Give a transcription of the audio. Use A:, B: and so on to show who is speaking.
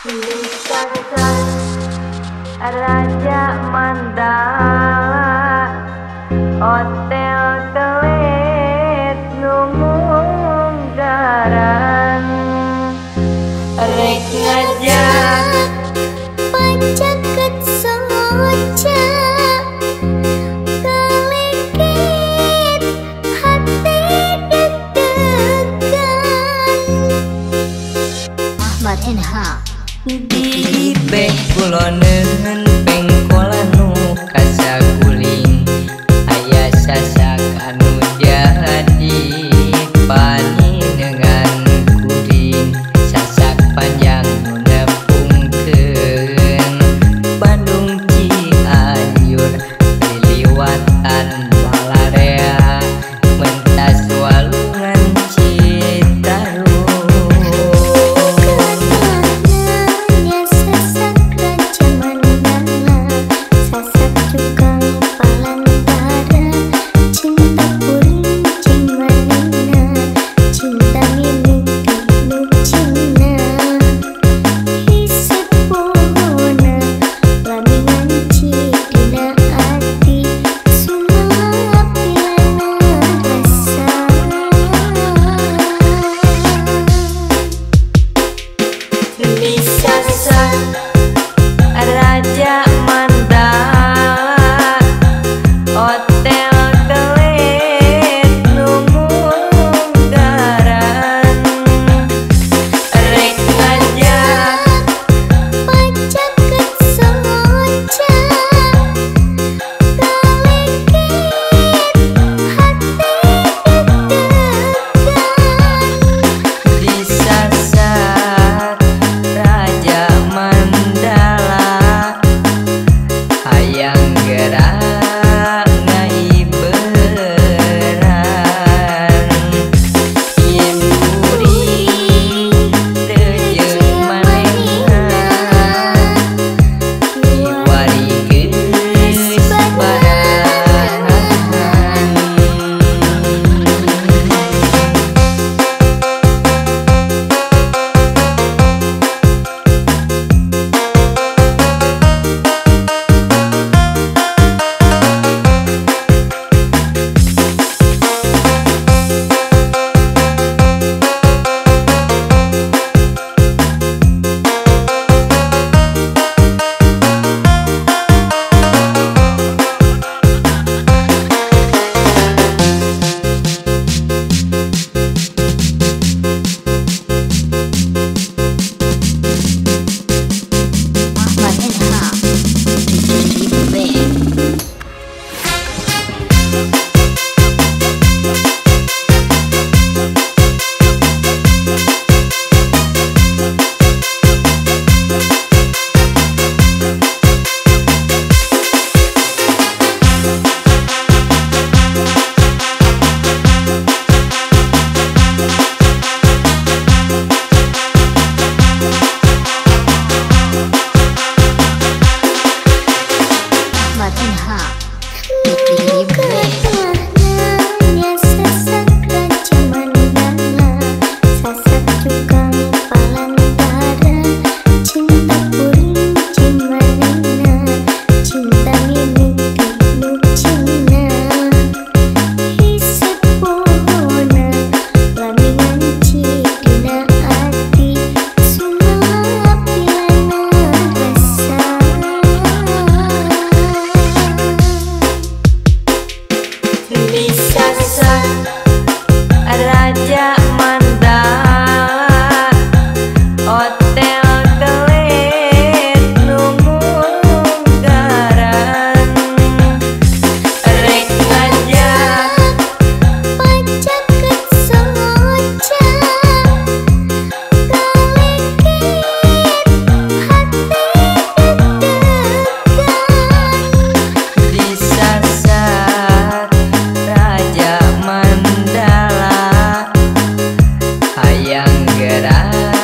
A: Raja Mandala Hotel Kelit Lumunggaran Rek ngajak
B: pacaket soca kelikit hati deg-degan Ahmad NH
A: di bek kuloneun pengkolan nu kasaguling aya sasak anu jadi paninengan kuring sasak panjang nu nepungkeun Bandung Cianjur liliwatan Balarea mentas Walungan Citarum Raja Mandala Hotel Kelit Lumunggaran Rek ngajak
B: pacaket soca kelikit hati deg-degan
A: disasar Raja Mandala hayang gerak ngaiberan yen kuring teu jeung manehna diwari geus barahan
B: Ahmad NH di band Ahmad NH di band sasak Raja Mandala sasak tukang palantara cinta kuring cimanena cinta mimpi nu cina hisep pohona lamingan cidina ati sumalap pilana rasa
A: disasar Raja Mandala Hotel Kelit Lumunggaran Rek ngajak
B: pacaket soca kelikit hati deg-degan
A: disasar Raja Mandala hayang gerak